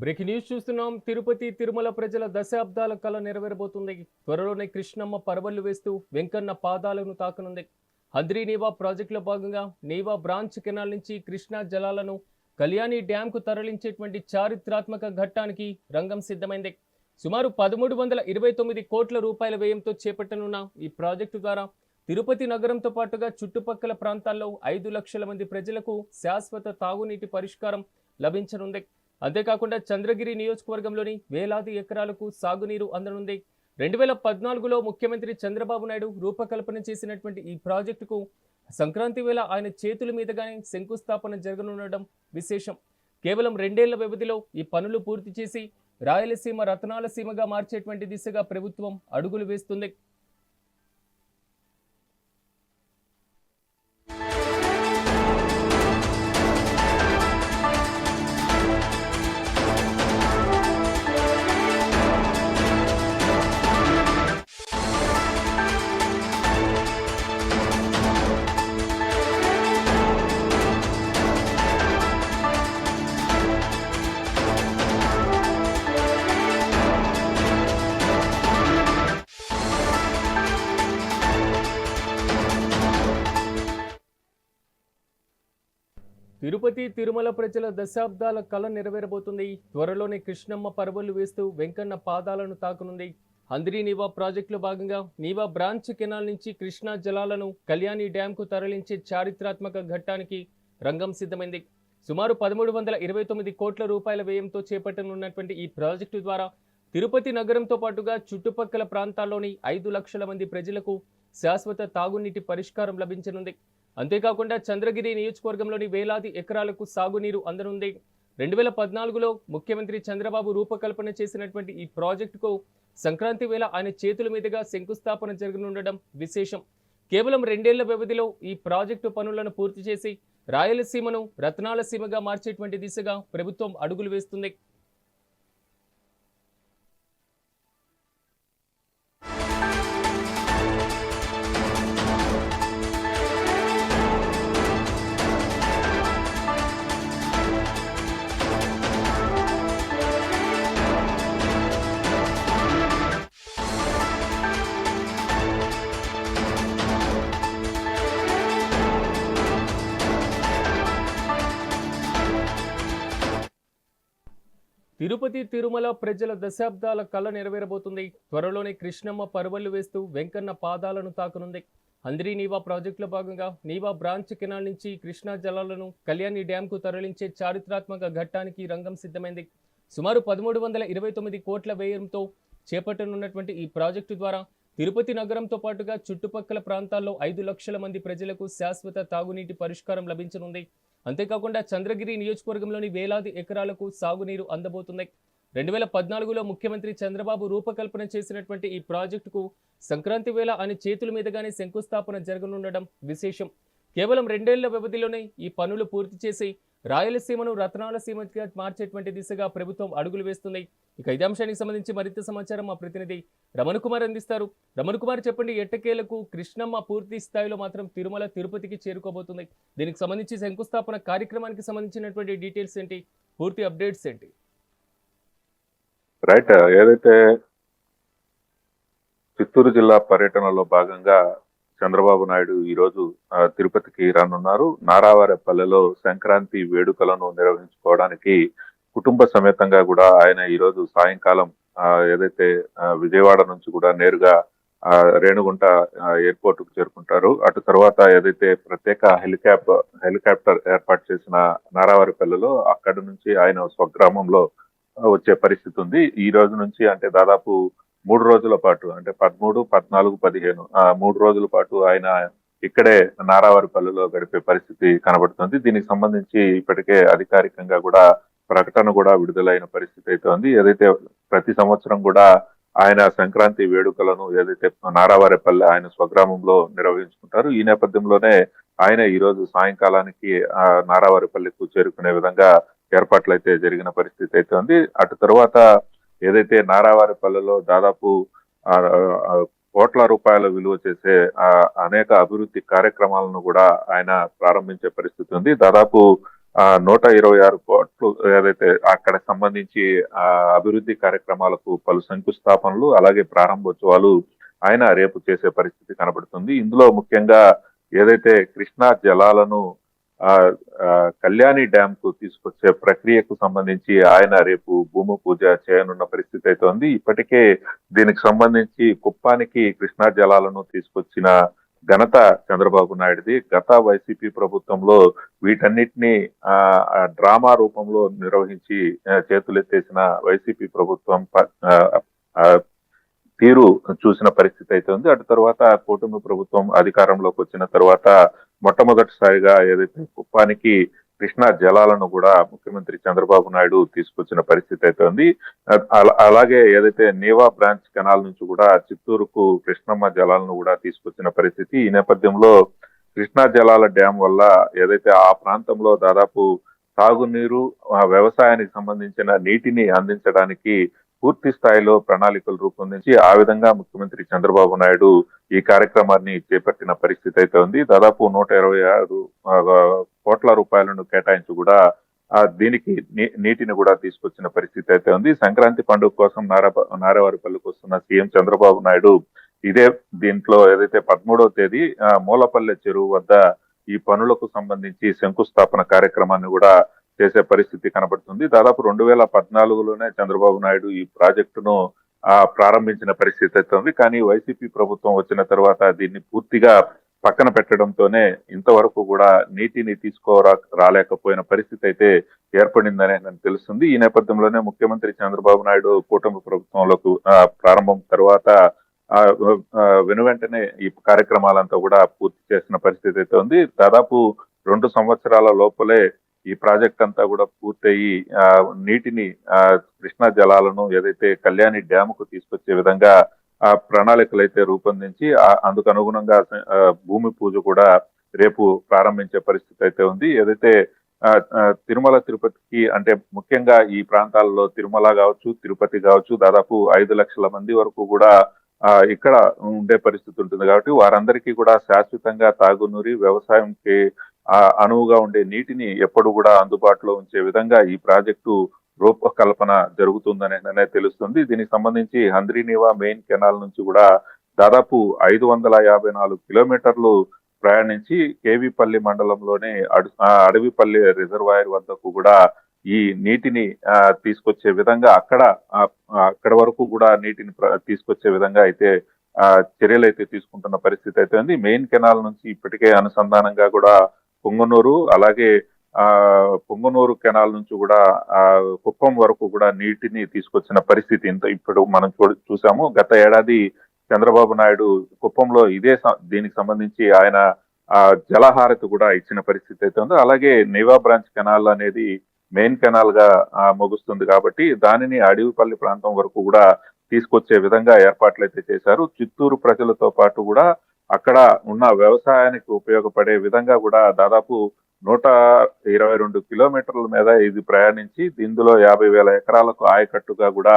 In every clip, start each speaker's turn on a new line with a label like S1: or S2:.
S1: Breaking news చూస్తున్నాం. తిరుపతి తిరుమల ప్రజల దశాబ్దాల కళ నెరవేరబోతుంది. త్వరలోనే కృష్ణమ్మ పరవళ్లు వేస్తూ వెంకన్న పాదాలను తాకనుంది. హంద్రీ నీవా ప్రాజెక్టులో భాగంగా నీవా బ్రాంచ్ కెనాల్ నుంచి కృష్ణా జలాలను కళ్యాణి డ్యాంకు తరలించేటువంటి చారిత్రాత్మక ఘట్టానికి రంగం సిద్ధమైంది. సుమారు 1329 కోట్ల రూపాయల వ్యయంతో చేపట్టనున్న ఈ ప్రాజెక్టు ద్వారా తిరుపతి నగరంతో పాటుగా చుట్టుపక్కల ప్రాంతాల్లో 5 లక్షల మంది ప్రజలకు శాశ్వత తాగునీటి పరిష్కారం లభించనుంది. అంతేకాకుండా చంద్రగిరి నియోజకవర్గంలోని వేలాది ఎకరాలకు సాగునీరు అందనుంది. 2014లో ముఖ్యమంత్రి చంద్రబాబు నాయుడు రూపకల్పన చేసినటువంటి ఈ ప్రాజెక్టుకు సంక్రాంతి వేళ ఆయన చేతుల మీదుగానే శంకుస్థాపన జరగనుండడం విశేషం. కేవలం 2 ఏళ్ల వ్యవధిలో ఈ పనులు పూర్తి చేసి రాయలసీమ రతనాల సీమగా మార్చేటువంటి దిశగా ప్రభుత్వం అడుగులు వేస్తుంది. తిరుపతి తిరుమల ప్రజల దశాబ్దాల కళ నెరవేరబోతుంది. త్వరలోనే కృష్ణమ్మ పరవళ్లు వేస్తూ వెంకన్న పాదాలను తాకనుంది. హంద్రీ నీవా ప్రాజెక్టులో భాగంగా నీవా బ్రాంచ్ కెనాల్ నుంచి కృష్ణా జలాలను కళ్యాణి డ్యాంకు తరలించే చారిత్రాత్మక ఘట్టానికి రంగం సిద్ధమైంది. సుమారు 1329 కోట్ల రూపాయల వ్యయంతో చేపట్టనున్నటువంటి ఈ ప్రాజెక్టు ద్వారా తిరుపతి నగరంతో పాటుగా చుట్టుపక్కల ప్రాంతాల్లోని 5 లక్షల మంది ప్రజలకు శాశ్వత తాగునీటి పరిష్కారం లభించనుంది. అంతేకాకుండా చంద్రగిరి నియోజకవర్గంలోని వేలాది ఎకరాలకు సాగునీరు అందనుంది. 2014లో ముఖ్యమంత్రి చంద్రబాబు రూపకల్పన చేసినటువంటి ఈ ప్రాజెక్టుకు సంక్రాంతి వేళ ఆయన చేతుల మీదుగా శంకుస్థాపన జరగనుండడం విశేషం. కేవలం 2 ఏళ్ల వ్యవధిలో ఈ ప్రాజెక్టు పనులను పూర్తి చేసి రాయలసీమను రత్నాల సీమగా మార్చేటువంటి దిశగా ప్రభుత్వం అడుగులు వేస్తుంది. తిరుపతి తిరుమల ప్రజల దశాబ్దాల కళ నెరవేరబోతుంది. త్వరలోనే కృష్ణమ్మ పరవళ్లు వేస్తూ వెంకన్న పాదాలను తాకనుంది. హంద్రీ నీవా ప్రాజెక్టులో భాగంగా నీవా బ్రాంచ్ కెనాల్ నుంచి కృష్ణా జలాలను కళ్యాణి డ్యాంకు తరలించే చారిత్రాత్మక ఘట్టానికి రంగం సిద్ధమైంది. సుమారు 1329 కోట్ల వ్యయంతో చేపట్టనున్నటువంటి ఈ ప్రాజెక్టు ద్వారా తిరుపతి నగరంతో పాటుగా చుట్టుపక్కల ప్రాంతాల్లో 5 లక్షల మంది ప్రజలకు శాశ్వత తాగునీటి పరిష్కారం లభించనుంది. అంతేకాకుండా చంద్రగిరి నియోజకవర్గంలోని వేలాది ఎకరాలకు సాగునీరు అందబోతుంది. 2014లో ముఖ్యమంత్రి చంద్రబాబు రూపకల్పన చేసినటువంటి ఈ ప్రాజెక్టుకు సంక్రాంతి వేళ ఆయన చేతుల మీదుగానే శంకుస్థాపన జరగనుండడం విశేషం. కేవలం 2 ఏళ్ల వ్యవధిలోనే ఈ పనులు పూర్తి చేసి రాయలసీమను రత్నాల సీమగా మార్చేటువంటి దిశగా ప్రభుత్వం అడుగులు వేస్తుంది. ఇక ఇదే అంశానికి సంబంధించి మరింత సమాచారం మా ప్రతినిధి రమణ కుమార్ అందిస్తారు. రమణ కుమార్, చెప్పండి, ఎట్టకేలకు కృష్ణమ్మ పూర్తి స్థాయిలో మాత్రం తిరుమల తిరుపతికి చేరుకోబోతుంది. దీనికి సంబంధించి శంకుస్థాపన కార్యక్రమానికి సంబంధించినటువంటి డీటెయిల్స్ ఏంటి, పూర్తి అప్డేట్స్ ఏంటి?
S2: రైట్, ఏదైతే చిత్తూరు జిల్లా పర్యటనలో భాగంగా చంద్రబాబు నాయుడు ఈరోజు తిరుపతికి రానున్నారు. నారావారిపల్లెలో సంక్రాంతి వేడుకలను నిర్వహించుకోవడానికి కుటుంబ సమేతంగా కూడా ఆయన ఈరోజు సాయంకాలం ఏదైతే విజయవాడ నుంచి కూడా నేరుగా రేణుగుంట ఎయిర్పోర్ట్ కు చేరుకుంటారు. అటు తర్వాత ఏదైతే ప్రత్యేక హెలికాప్టర్ ఏర్పాటు చేసిన నారావారిపల్లెలో అక్కడి నుంచి ఆయన స్వగ్రామంలో వచ్చే పరిస్థితి ఉంది. ఈ రోజు నుంచి అంటే దాదాపు 3 రోజుల పాటు, అంటే 13, 14, 15 3 రోజుల పాటు ఆయన ఇక్కడే నారావారిపల్లెలో గడిపే పరిస్థితి కనబడుతుంది. దీనికి సంబంధించి ఇప్పటికే అధికారికంగా కూడా ప్రకటన కూడా విడుదలైన పరిస్థితి అయితే ఉంది. ఏదైతే ప్రతి సంవత్సరం కూడా ఆయన సంక్రాంతి వేడుకలను ఏదైతే నారావారిపల్లె ఆయన స్వగ్రామంలో నిర్వహించుకుంటారు. ఈ నేపథ్యంలోనే ఆయన ఈ రోజు సాయంకాలానికి నారావారిపల్లెకు చేరుకునే విధంగా ఏర్పాట్లు అయితే జరిగిన పరిస్థితి అయితే ఉంది. అటు తర్వాత ఏదైతే నారావారిపల్లెలో దాదాపు కోట్ల రూపాయల విలువ చేసే అనేక అభివృద్ధి కార్యక్రమాలను కూడా ఆయన ప్రారంభించే పరిస్థితి ఉంది. దాదాపు 126 కోట్లు ఏదైతే అక్కడ సంబంధించి అభివృద్ధి కార్యక్రమాలకు పలు శంకుస్థాపనలు అలాగే ప్రారంభోత్సవాలు ఆయన రేపు చేసే పరిస్థితి కనబడుతుంది. ఇందులో ముఖ్యంగా ఏదైతే కృష్ణా జలాలను ఆ ఆ, కళ్యాణి డ్యామ్ కు తీసుకొచ్చే ప్రక్రియకు సంబంధించి ఆయన రేపు భూమి పూజ చేయనున్న పరిస్థితి అయితే ఉంది. ఇప్పటికే దీనికి సంబంధించి కుప్పానికి కృష్ణా జలాలను తీసుకొచ్చిన ఘనత చంద్రబాబు నాయుడుది. గత వైసీపీ ప్రభుత్వంలో వీటన్నిటిని డ్రామా రూపంలో నిర్వహించి చేతులెత్తేసిన వైసీపీ ప్రభుత్వం ఆ, తీరు చూసిన పరిస్థితి అయితే ఉంది. అటు తర్వాత కూటమి ప్రభుత్వం అధికారంలోకి వచ్చిన తర్వాత మొట్టమొదటిసారిగా ఏదైతే కుప్పానికి కృష్ణా జలాలను కూడా ముఖ్యమంత్రి చంద్రబాబు నాయుడు తీసుకొచ్చిన పరిస్థితి అయితే ఉంది. అలాగే ఏదైతే నీవా బ్రాంచ్ కెనాల్ నుంచి కూడా చిత్తూరుకు కృష్ణమ్మ జలాలను కూడా తీసుకొచ్చిన పరిస్థితి. ఈ నేపథ్యంలో కృష్ణా జలాల డ్యాం వల్ల ఏదైతే ఆ ప్రాంతంలో దాదాపు తాగునీరు వ్యవసాయానికి సంబంధించిన నీటిని అందించడానికి పూర్తి స్థాయిలో ప్రణాళికలు రూపొందించి ఆ విధంగా ముఖ్యమంత్రి చంద్రబాబు నాయుడు ఈ కార్యక్రమాన్ని చేపట్టిన పరిస్థితి అయితే ఉంది. దాదాపు 126 కోట్ల రూపాయలను కేటాయించి కూడా దీనికి నీటిని కూడా తీసుకొచ్చిన పరిస్థితి అయితే ఉంది. సంక్రాంతి పండుగ కోసం నారావారిపల్లికి వస్తున్న సీఎం చంద్రబాబు నాయుడు ఇదే దీంట్లో ఏదైతే 13వ తేదీ మూలపల్లె చెరువు వద్ద ఈ పనులకు సంబంధించి శంకుస్థాపన కార్యక్రమాన్ని కూడా చేసే పరిస్థితి కనబడుతుంది. దాదాపు 2014లోనే చంద్రబాబు నాయుడు ఈ ప్రాజెక్టును ప్రారంభించిన పరిస్థితి అయితే ఉంది. కానీ వైసీపీ ప్రభుత్వం వచ్చిన తర్వాత దీన్ని పూర్తిగా పక్కన పెట్టడంతోనే ఇంతవరకు కూడా నీటిని రాలేకపోయిన పరిస్థితి అయితే ఏర్పడిందని నాకు తెలుస్తుంది. ఈ నేపథ్యంలోనే ముఖ్యమంత్రి చంద్రబాబు నాయుడు కూటమి ప్రభుత్వంలోకి ప్రారంభం తర్వాత వెనువెంటనే ఈ కార్యక్రమాలంతా కూడా పూర్తి చేసిన పరిస్థితి అయితే ఉంది. దాదాపు 2 సంవత్సరాల లోపలే ఈ ప్రాజెక్ట్ అంతా కూడా పూర్తయి నీటిని కృష్ణా జలాలను ఏదైతే కళ్యాణి డ్యామ్ కు తీసుకొచ్చే విధంగా ప్రణాళికలు అయితే రూపొందించి అందుకు అనుగుణంగా భూమి పూజ కూడా రేపు ప్రారంభించే పరిస్థితి అయితే ఉంది. ఏదైతే తిరుమల తిరుపతికి అంటే ముఖ్యంగా ఈ ప్రాంతాల్లో తిరుమల కావచ్చు, తిరుపతి కావచ్చు, దాదాపు 5 లక్షల మంది వరకు కూడా ఇక్కడ ఉండే పరిస్థితి ఉంటుంది. కాబట్టి వారందరికీ కూడా శాశ్వతంగా తాగునీరు వ్యవసాయంకి అనువుగా ఉండే నీటిని ఎప్పుడు కూడా అందుబాటులో ఉంచే విధంగా ఈ ప్రాజెక్టు రూపకల్పన జరుగుతుందనే తెలుస్తుంది. దీనికి సంబంధించి హంద్రీనీవా మెయిన్ కెనాల్ నుంచి కూడా దాదాపు 554 కిలోమీటర్లు ప్రయాణించి కేవీపల్లి మండలంలోని అడవిపల్లి రిజర్వాయర్ వద్దకు కూడా ఈ నీటిని తీసుకొచ్చే విధంగా అక్కడ వరకు కూడా నీటిని తీసుకొచ్చే విధంగా అయితే చర్యలు అయితే తీసుకుంటున్న పరిస్థితి అయితే ఉంది. మెయిన్ కెనాల్ నుంచి ఇప్పటికే అనుసంధానంగా కూడా పొంగనూరు అలాగే పొంగనూరు కెనాల్ నుంచి కూడా కుప్పం వరకు కూడా నీటిని తీసుకొచ్చిన పరిస్థితి ఇప్పుడు మనం చూసాము. గత ఏడాది చంద్రబాబు నాయుడు కుప్పంలో దీనికి సంబంధించి ఆయన జలహారతి కూడా ఇచ్చిన పరిస్థితి అయితే ఉంది. అలాగే నీవా బ్రాంచ్ కెనాల్ అనేది మెయిన్ కెనాల్ గా ముగుస్తుంది కాబట్టి దానిని అడవిపల్లి ప్రాంతం వరకు కూడా తీసుకొచ్చే విధంగా ఏర్పాట్లు అయితే చేశారు. చిత్తూరు ప్రజలతో పాటు కూడా అక్కడ ఉన్న వ్యవసాయానికి ఉపయోగపడే విధంగా కూడా దాదాపు 122 కిలోమీటర్ల మీద ఇది ప్రయాణించి ఇందులో 50,000 ఎకరాలకు ఆయకట్టుగా కూడా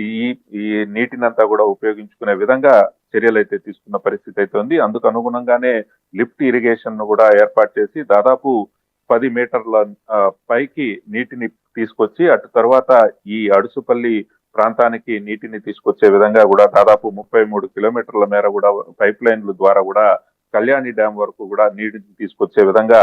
S2: ఈ నీటినంతా కూడా ఉపయోగించుకునే విధంగా చర్యలు అయితే తీసుకున్న పరిస్థితి అయితే ఉంది. అందుకు అనుగుణంగానే లిఫ్ట్ ఇరిగేషన్ ను కూడా ఏర్పాటు చేసి దాదాపు 10 మీటర్ల పైకి నీటిని తీసుకొచ్చి అటు తర్వాత ఈ అడుసుపల్లి ప్రాంతానికి నీటిని తీసుకొచ్చే విధంగా కూడా దాదాపు 33 కిలోమీటర్ల మేర కూడా పైప్ లైన్ల ద్వారా కూడా కళ్యాణి డ్యాం వరకు కూడా నీటిని తీసుకొచ్చే విధంగా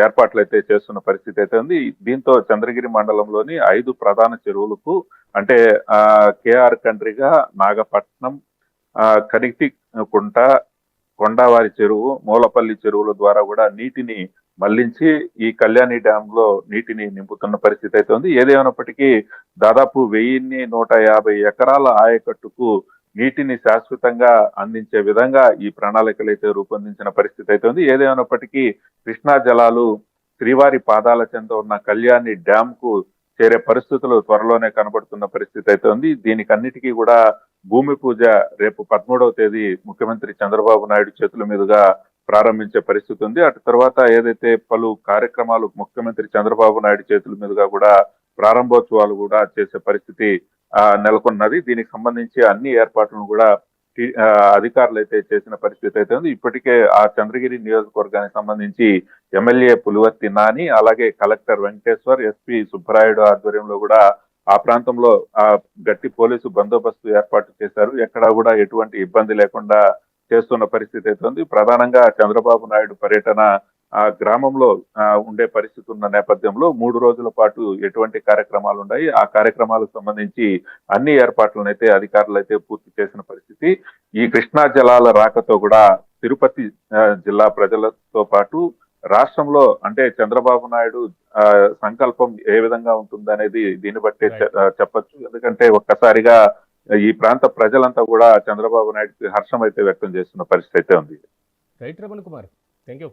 S2: ఏర్పాట్లు అయితే చేస్తున్న పరిస్థితి అయితే ఉంది. దీంతో చంద్రగిరి మండలంలోని 5 ప్రధాన చెరువులకు అంటే కేఆర్ కండ్రిగా, నాగపట్నం, కనిక్తి కుంట, కొండావారి చెరువు, మూలపల్లి చెరువుల ద్వారా కూడా నీటిని మళ్లించి ఈ కళ్యాణి డ్యామ్ లో నీటిని నింపుతున్న పరిస్థితి అయితే ఉంది. ఏదేమైనప్పటికీ దాదాపు 1150 ఎకరాల ఆయకట్టుకు నీటిని శాశ్వతంగా అందించే విధంగా ఈ ప్రణాళికలు అయితే రూపొందించిన పరిస్థితి అయితే ఉంది. ఏదేమైనప్పటికీ కృష్ణా జలాలు శ్రీవారి పాదాల చెంత ఉన్న కళ్యాణి డ్యామ్ కు చేరే పరిస్థితులు త్వరలోనే కనబడుతున్న పరిస్థితి అయితే ఉంది. దీనికన్నిటికీ కూడా భూమి పూజ రేపు 13వ తేదీ ముఖ్యమంత్రి చంద్రబాబు నాయుడు చేతుల మీదుగా ప్రారంభించే పరిస్థితి ఉంది. అటు తర్వాత ఏదైతే పలు కార్యక్రమాలు ముఖ్యమంత్రి చంద్రబాబు నాయుడు చేతుల మీదుగా కూడా ప్రారంభోత్సవాలు కూడా చేసే పరిస్థితి నెలకొన్నది. దీనికి సంబంధించి అన్ని ఏర్పాట్లను కూడా అధికారులు అయితే చేసిన పరిస్థితి అయితే ఉంది. ఇప్పటికే ఆ చంద్రగిరి నియోజకవర్గానికి సంబంధించి ఎమ్మెల్యే పులివర్తి నాని, అలాగే కలెక్టర్ వెంకటేశ్వర్, ఎస్పీ సుబ్బరాయుడు ఆధ్వర్యంలో కూడా ఆ ప్రాంతంలో గట్టి పోలీసు బందోబస్తు ఏర్పాటు చేశారు. ఎక్కడా కూడా ఎటువంటి ఇబ్బంది లేకుండా చేస్తున్న పరిస్థితి అయితే ఉంది. ప్రధానంగా చంద్రబాబు నాయుడు పర్యటన ఆ గ్రామంలో ఉండే పరిస్థితి ఉన్న నేపథ్యంలో 3 రోజుల పాటు ఎటువంటి కార్యక్రమాలు ఉన్నాయి, ఆ కార్యక్రమాలకు సంబంధించి అన్ని ఏర్పాట్లను అయితే అధికారులు అయితే పూర్తి చేసిన పరిస్థితి. ఈ కృష్ణా జలాల రాకతో కూడా తిరుపతి జిల్లా ప్రజలతో పాటు రాష్ట్రంలో అంటే చంద్రబాబు నాయుడు సంకల్పం ఏ విధంగా ఉంటుందనేది దీన్ని బట్టే చెప్పొచ్చు. ఎందుకంటే ఒక్కసారిగా ఈ ప్రాంత ప్రజలంతా కూడా చంద్రబాబు నాయుడుకి హర్షం అయితే వ్యక్తం చేస్తున్న పరిస్థితి అయితే ఉంది.
S1: Right Raman Kumar, thank you.